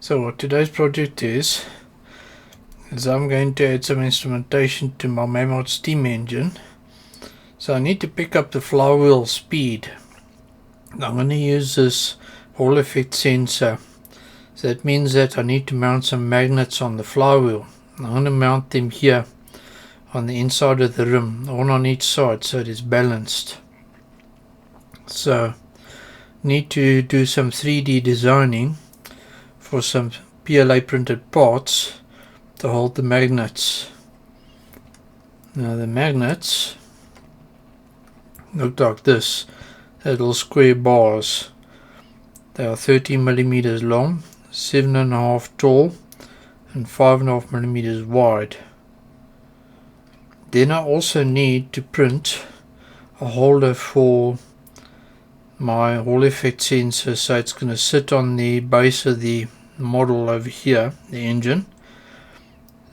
So what today's project is I'm going to add some instrumentation to my Mamod steam engine. So I need to pick up the flywheel speed. I'm going to use this Hall effect sensor. So that means that I need to mount some magnets on the flywheel. I'm going to mount them here on the inside of the rim, one on each side, so it is balanced. So need to do some 3D designing for some PLA printed parts to hold the magnets. Now the magnets look like this, little square bars. They are 13 millimeters long, 7.5 tall and 5.5 millimeters wide. Then I also need to print a holder for my Hall effect sensor, so it's going to sit on the base of the model over here, the engine,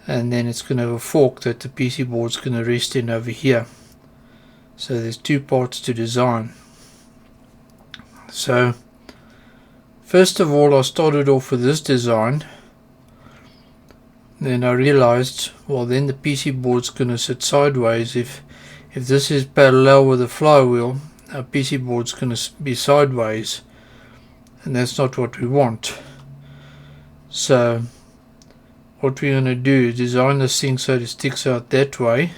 and then it's going to have a fork that the PC board is going to rest in over here. So there's two parts to design. So first of all I started off with this design, then I realized, well, then the PC board's going to sit sideways. If this is parallel with the flywheel, our PC board's going to be sideways, and that's not what we want. So what we're going to do is design this thing so it sticks out that way,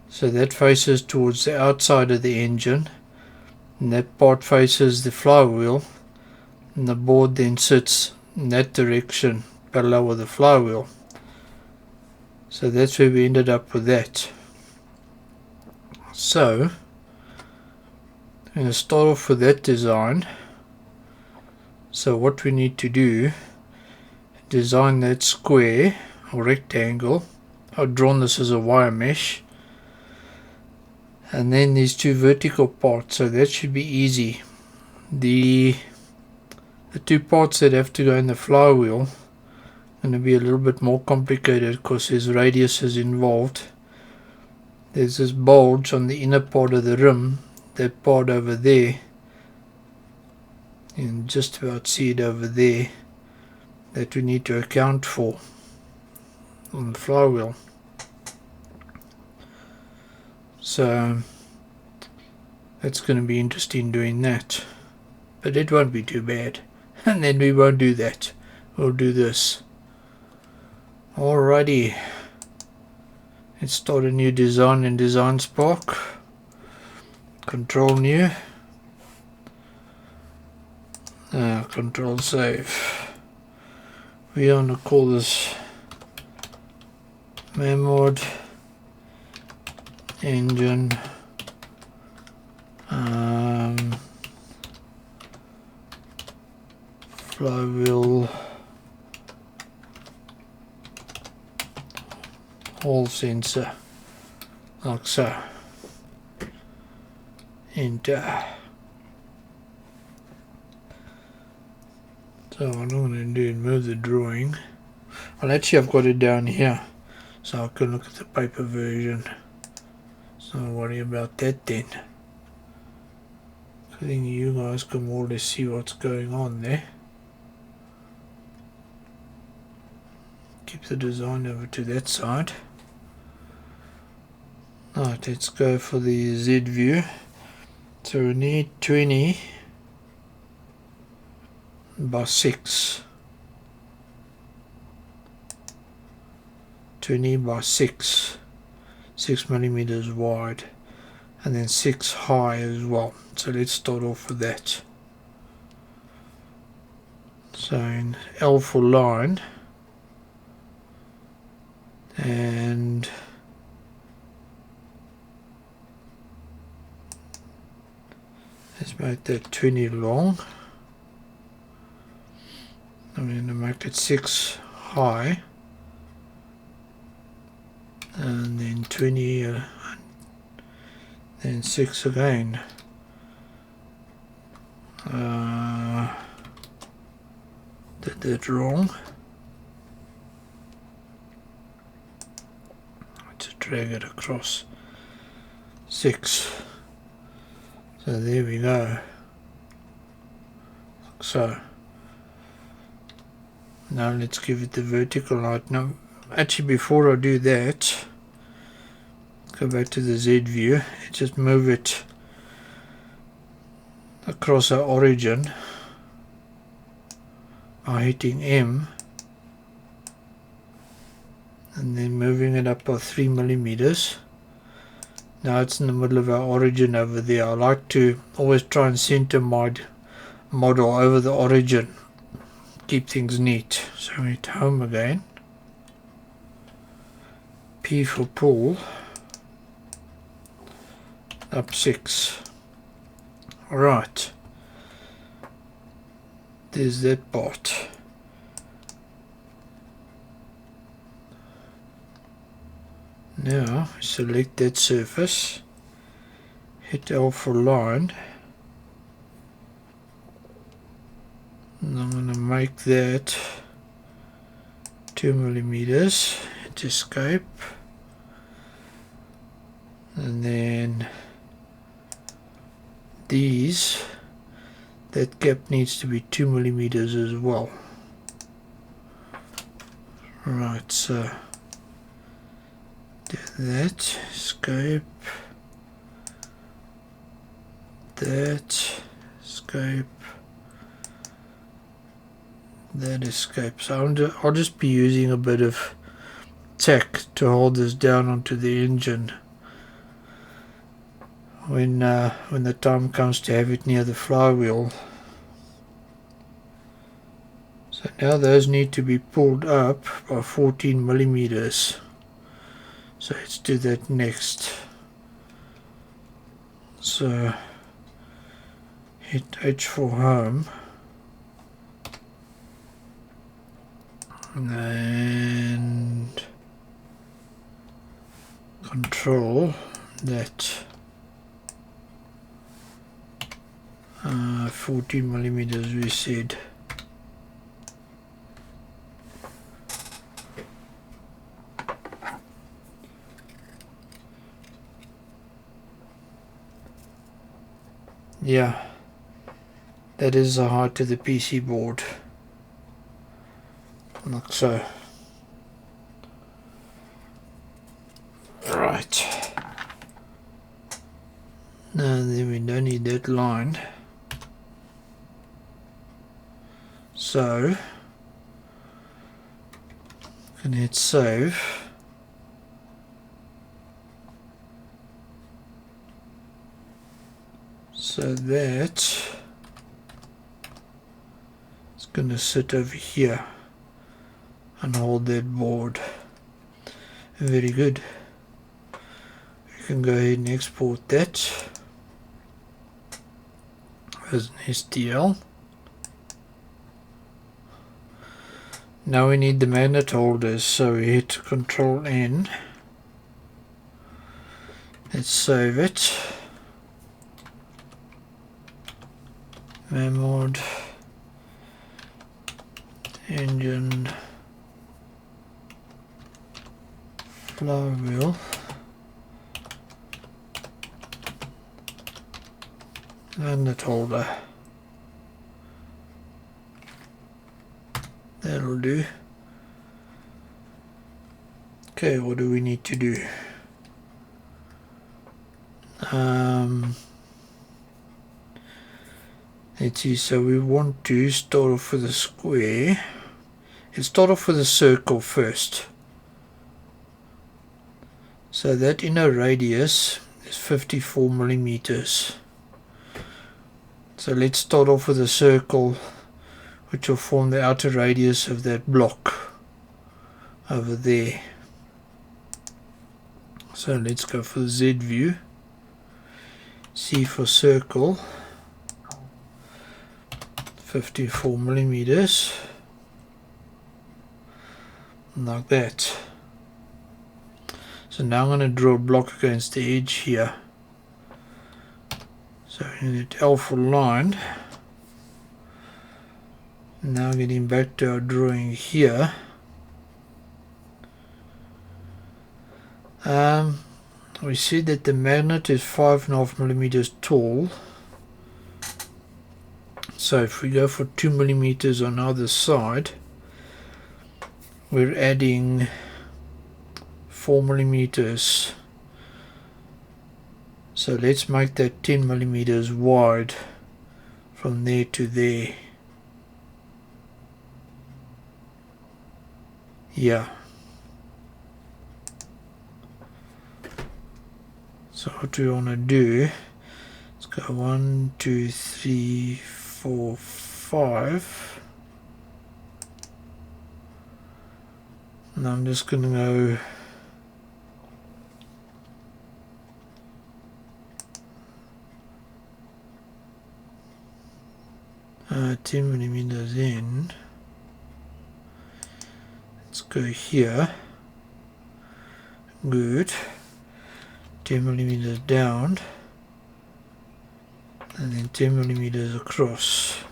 so that faces towards the outside of the engine, and that part faces the flywheel, and the board then sits in that direction parallel with the flywheel. So that's where we ended up with that. So I'm going to start off with that design. So what we need to do, design that square or rectangle. I've drawn this as a wire mesh, and then these two vertical parts, so that should be easy. The two parts that have to go in the flywheel are going to be a little bit more complicated because there's radiuses involved. There's this bulge on the inner part of the rim, that part over there, you can just about see it over there, that we need to account for on the flywheel. So that's going to be interesting doing that, but it won't be too bad. And then we won't do that, we'll do this. Alrighty, let's start a new design in DesignSpark. Control new, control save. We want to call this Mamod engine flywheel Hall sensor, like so. Enter. So what I'm going to do is move the drawing. Well, actually I've got it down here, so I can look at the paper version. So don't worry about that then. I think you guys can more or less see what's going on there. Keep the design over to that side. Alright, let's go for the Z view. So we need 20 by 6. 20 by 6. 6 millimeters wide. And then 6 high as well. So let's start off with that. So in L for line. And let's make that 20 long. I'm going to make it 6 high, and then 20, then 6 again. Did that wrong. To drag it across 6. So there we go, like so. Now let's give it the vertical height. Now actually before I do that, go back to the Z view, just move it across our origin by hitting M and then moving it up by 3 millimeters. Now it's in the middle of our origin over there. I like to always try and center my model over the origin, keep things neat. So we hit home again, P for pull, up 6. Right, there's that part. Now select that surface, hit L for line, and I'm going to make that 2 millimeters, hit escape, and then these, that gap needs to be 2 millimeters as well. Right, so do that, escape, that, escape, that, escape. So I'll just be using a bit of tack to hold this down onto the engine when the time comes to have it near the flywheel. So now those need to be pulled up by 14 millimeters. So let's do that next. So hit H for home and control that. 14 millimeters we said. Yeah, that is the height of the PC board, like so. Right, now then we don't need that line, so I can hit save. So that it's going to sit over here and hold that board. Very good. You can go ahead and export that as an STL. Now we need the magnet holders, so we hit Control N. Let's save it. Mamod engine flywheel magnet holder. That'll do. Okay, what do we need to do? Let's see, so we want to start off with a square. Let's start off with a circle first. So that inner radius is 54 millimeters. So let's start off with a circle which will form the outer radius of that block over there. So let's go for the Z view. C for circle, 54 millimeters, like that. So now I'm going to draw a block against the edge here. So in hit L for line. Now getting back to our drawing here. We see that the magnet is 5.5 millimeters tall. So if we go for 2 millimeters on either side, we're adding 4 millimeters. So let's make that 10 millimeters wide from there to there. Yeah. So what we want to do, let's go 1, 2, 3, 4, 5. And I'm just going to go uh, 10 millimeters in. Let's go here. Good. 10 millimeters down. And then 10 millimeters across.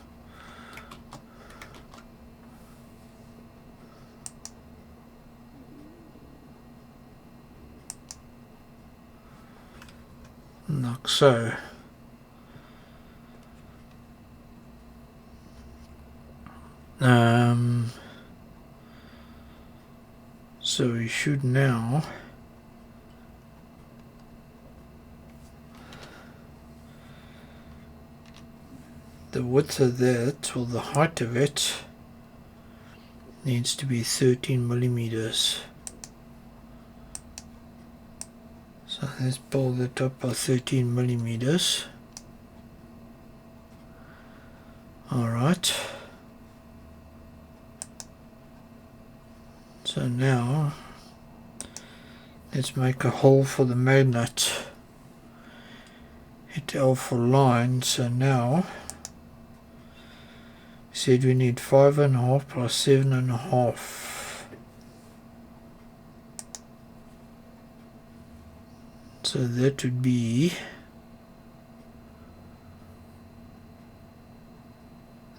Like so. So we should now the width of that, or the height of it, needs to be 13 millimeters. So let's pull that up by 13 millimeters. Alright. So now let's make a hole for the magnet. Hit L for line. So now we said we need 5.5 plus 7.5. So that would be,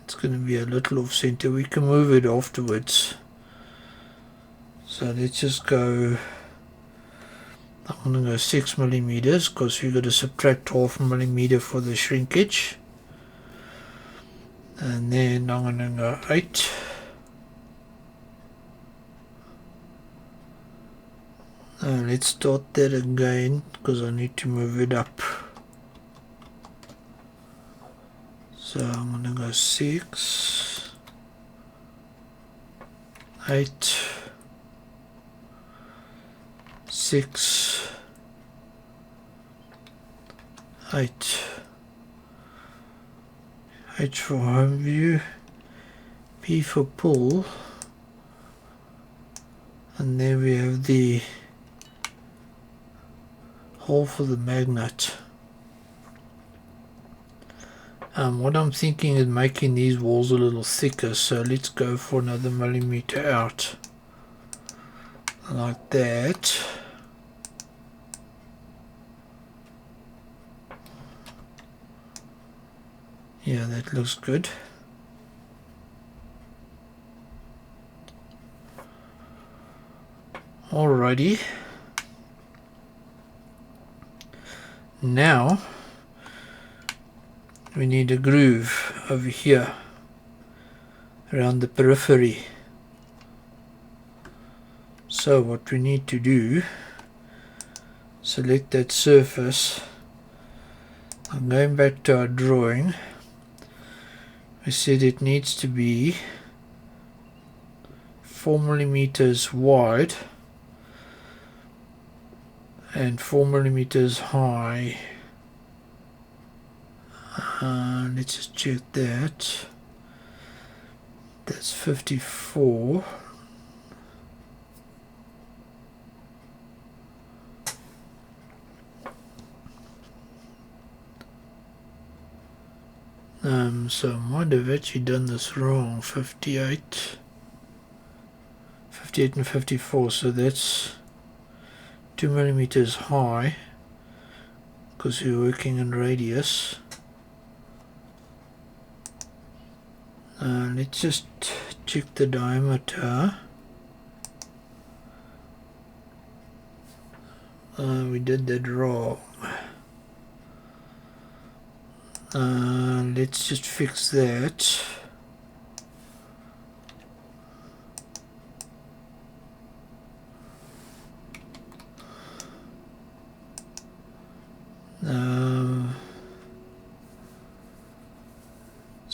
it's going to be a little off center. We can move it afterwards. So let's just go, I'm going to go 6 millimeters because we've got to subtract half a millimeter for the shrinkage. And then I'm going to go 8. Let's start that again because I need to move it up. So I'm going to go 6, 8, 6, 8. H for home view, P for pull, and there we have the hole for the magnet. What I'm thinking is making these walls a little thicker, so let's go for another millimeter out, like that. Yeah, that looks good. Alrighty. Now we need a groove over here around the periphery. So what we need to do, select that surface. I'm going back to our drawing. We said it needs to be 4 millimeters wide and 4 millimeters high. Let's just check that. That's 54. So I might have actually done this wrong. 58 and 54, so that's 2 millimeters high because we're working in radius. Let's just check the diameter. We did that wrong. Let's just fix that.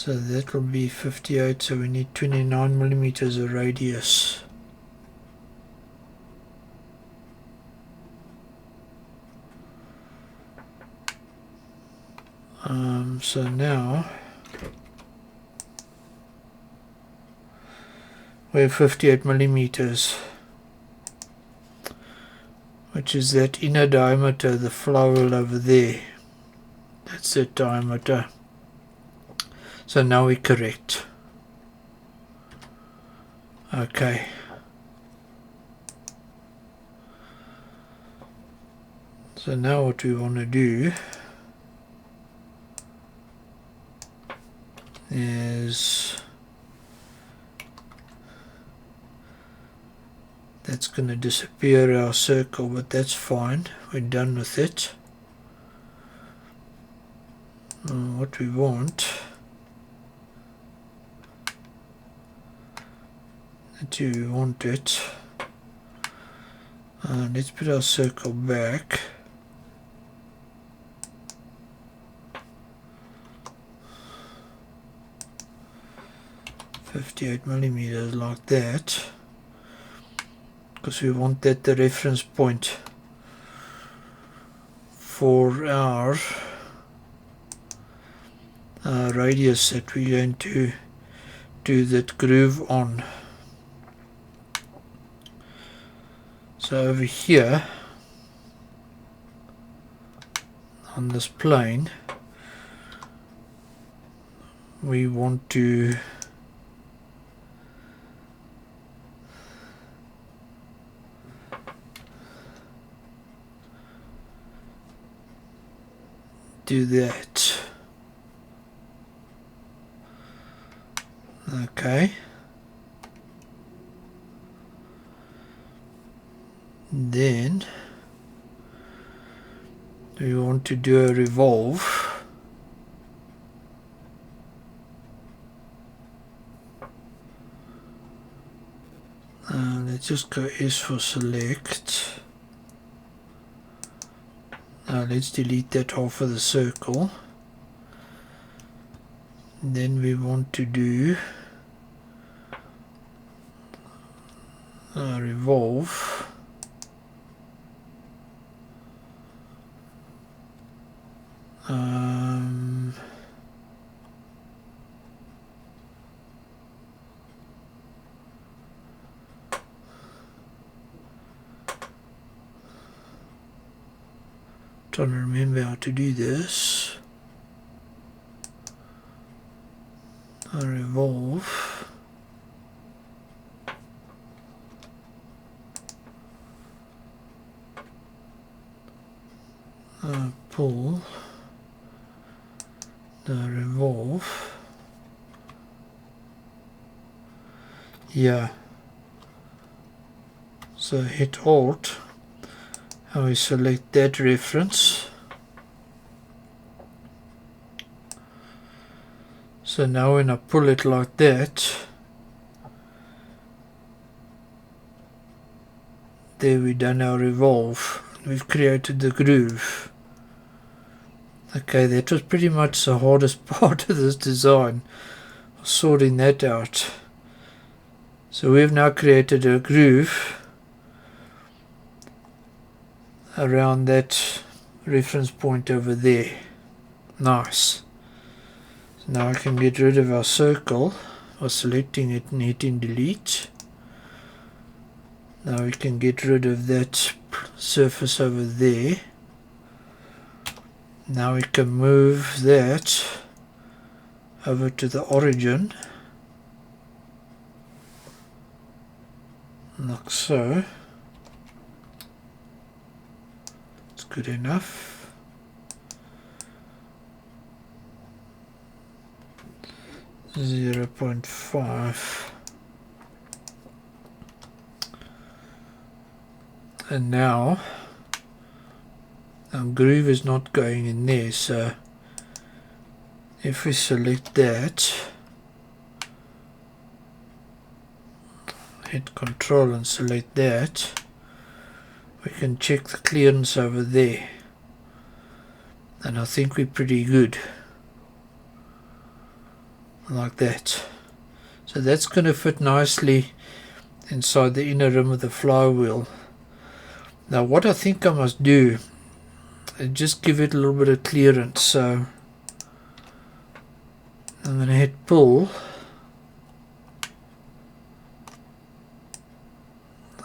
So that will be 58, so we need 29 millimeters of radius. So now we have 58 millimeters, which is that inner diameter, the flywheel over there. That's the diameter. So now we're correct. Okay. So now what we want to do is that's going to disappear our circle, but that's fine, we're done with it. What we want, it. Let's put our circle back. .58 millimeters like that, because we want that the reference point for our radius that we're going to do that groove on. So over here on this plane we want to do that. Okay. Then we want to do a revolve. Let's just go S for select. Let's delete that half of the circle. Then we want to do a revolve. Trying to remember how to do this. A revolve. Pull. The revolve. Yeah. So hit Alt. And we select that reference. So now when I pull it like that, there we done our revolve. We've created the groove. Okay, that was pretty much the hardest part of this design, sorting that out. So we've now created a groove around that reference point over there. Nice. So now I can get rid of our circle by selecting it and hitting delete. Now we can get rid of that surface over there. Now we can move that over to the origin, like so. It's good enough. .5. And now our groove is not going in there, so if we select that, hit Control and select that, we can check the clearance over there, and I think we're pretty good. like that. So that's going to fit nicely inside the inner rim of the flywheel. Now what I think I must do is just give it a little bit of clearance. So I'm going to hit pull,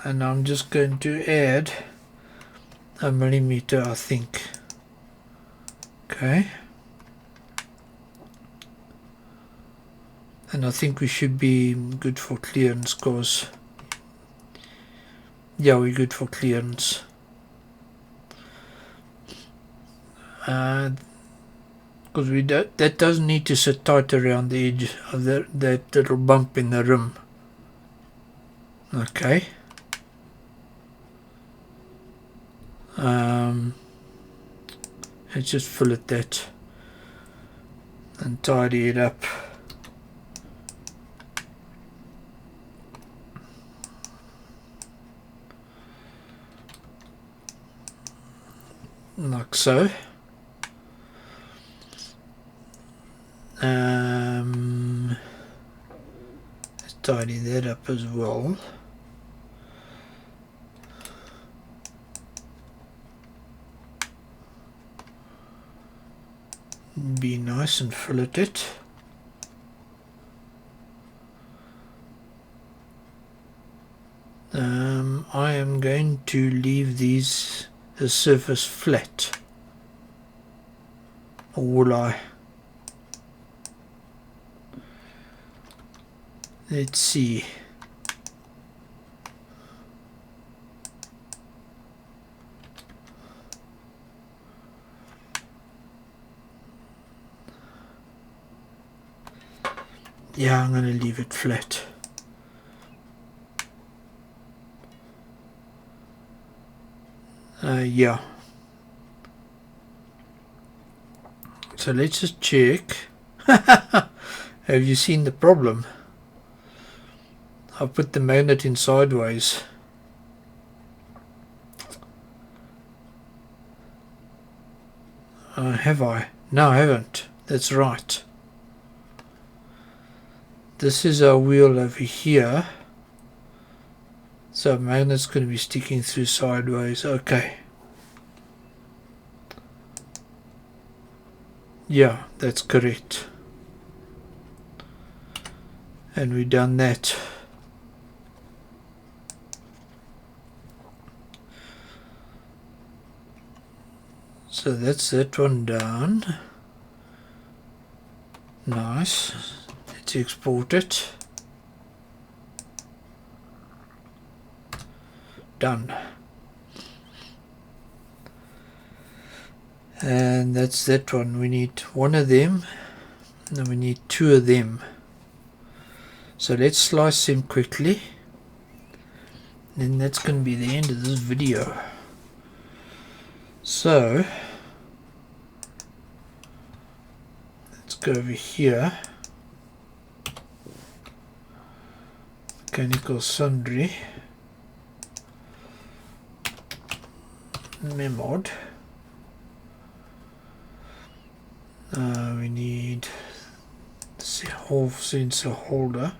and I'm just going to add a millimeter, I think. Okay, and I think we should be good for clearance, because yeah, we're good for clearance. Because that doesn't need to sit tight around the edge of that little bump in the rim. Okay. Let's just fillet that and tidy it up. Like so. Let's tidy that up as well. Be nice and fillet it. I am going to leave the surface flat, or will I? Let's see. Yeah, I'm going to leave it flat. Yeah. So let's just check. Have you seen the problem? I put the magnet in sideways. Have I? No, I haven't. That's right. This is our wheel over here. So magnet's going to be sticking through sideways. Okay. Yeah, that's correct. And we've done that. So that's that one done. Nice. Let's export it. Done. And that's that one. We need one of them, and we need two of them. So let's slice them quickly. Then that's going to be the end of this video. So let's go over here. Mechanical sundry. Mamod. We need the whole sensor holder,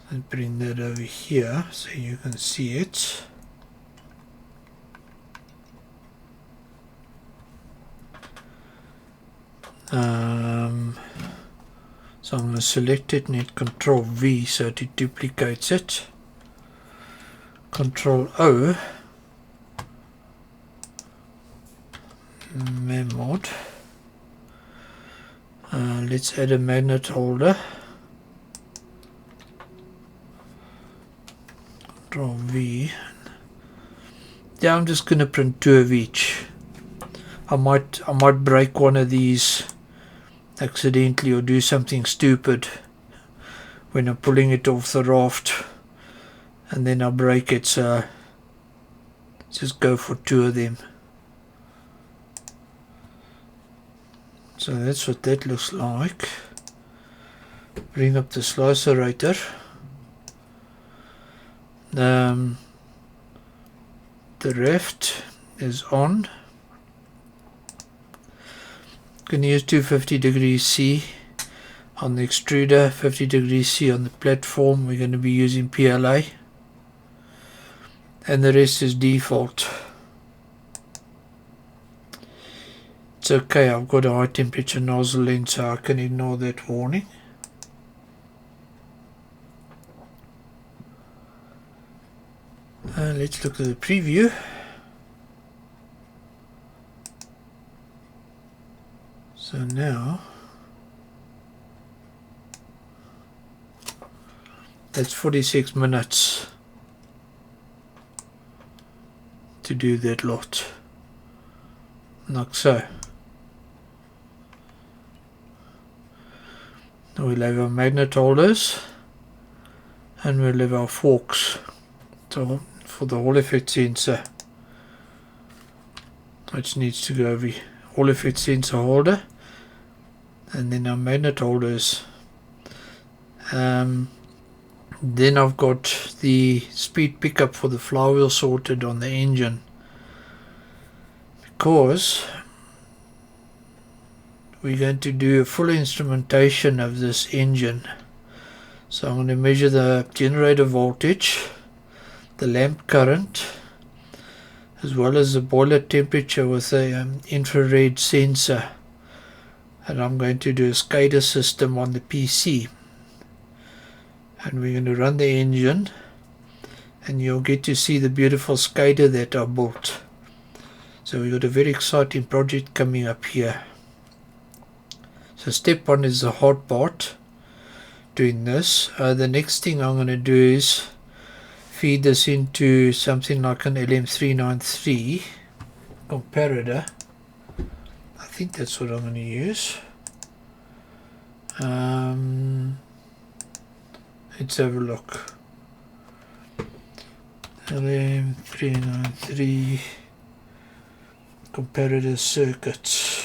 and bring that over here so you can see it. So I'm going to select it and hit Control V so it duplicates it. Control O, Mamod. Let's add a magnet holder. Control V. Yeah, I'm just going to print two of each. I might break one of these accidentally or do something stupid when I'm pulling it off the raft, and then I'll break it. So just go for two of them. So that's what that looks like. Bring up the slicerator. The raft is on. Can use 250 degrees C on the extruder, 50 degrees C on the platform. We're going to be using PLA, and the rest is default. It's okay, I've got a high temperature nozzle lens, so I can ignore that warning. Let's look at the preview. So now that's 46 minutes to do that lot, like so. We'll have our magnet holders and we'll have our forks. So for the Hall effect sensor, which needs to go over Hall effect sensor holder, and then our magnet holders. Then I've got the speed pickup for the flywheel sorted on the engine, because we're going to do a full instrumentation of this engine. So I'm going to measure the generator voltage, the lamp current, as well as the boiler temperature with the infrared sensor, and I'm going to do a SCADA system on the PC, and we're going to run the engine and you'll get to see the beautiful SCADA that I built. So we've got a very exciting project coming up here. So step one is the hard part, doing this. The next thing I'm going to do is feed this into something like an LM393 comparator. I think that's what I'm going to use. Let's have a look. LM393 comparator circuits.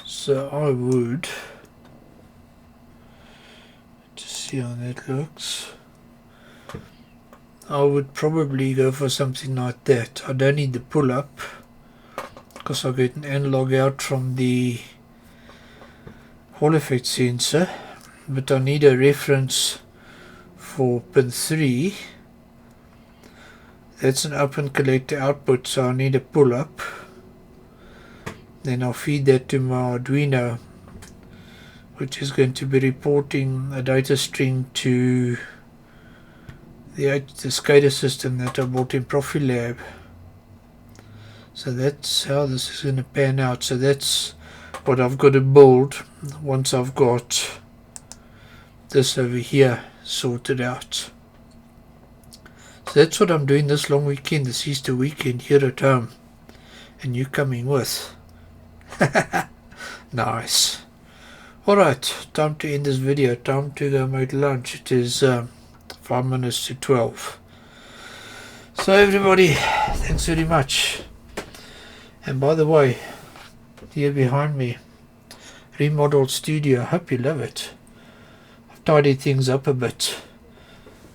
So I would just see how that looks. I would probably go for something like that. I don't need the pull up because I get an analog out from the Hall effect sensor, but I need a reference for pin 3. That's an open collector output, so I need a pull up. Then I'll feed that to my Arduino, which is going to be reporting a data string to the SCADA system that I bought in Profilab. So that's how this is going to pan out. So that's what I've got to build once I've got this over here sorted out. So that's what I'm doing this long weekend, this Easter weekend here at home, and you coming with. Nice. Alright, time to end this video, time to go make lunch. It is 5 minutes to 12. So everybody, thanks very much. And by the way, here behind me, remodeled studio. I hope you love it. I've tidied things up a bit,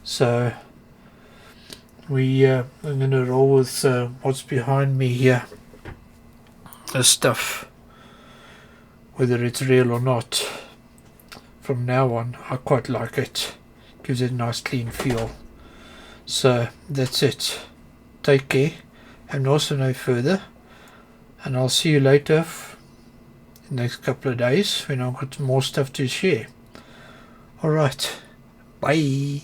so I'm going to roll with what's behind me here. This stuff, whether it's real or not, from now on I quite like it. Gives it a nice clean feel. So that's it. Take care, and also no further, and I'll see you later in the next couple of days when I've got more stuff to share. Alright, bye.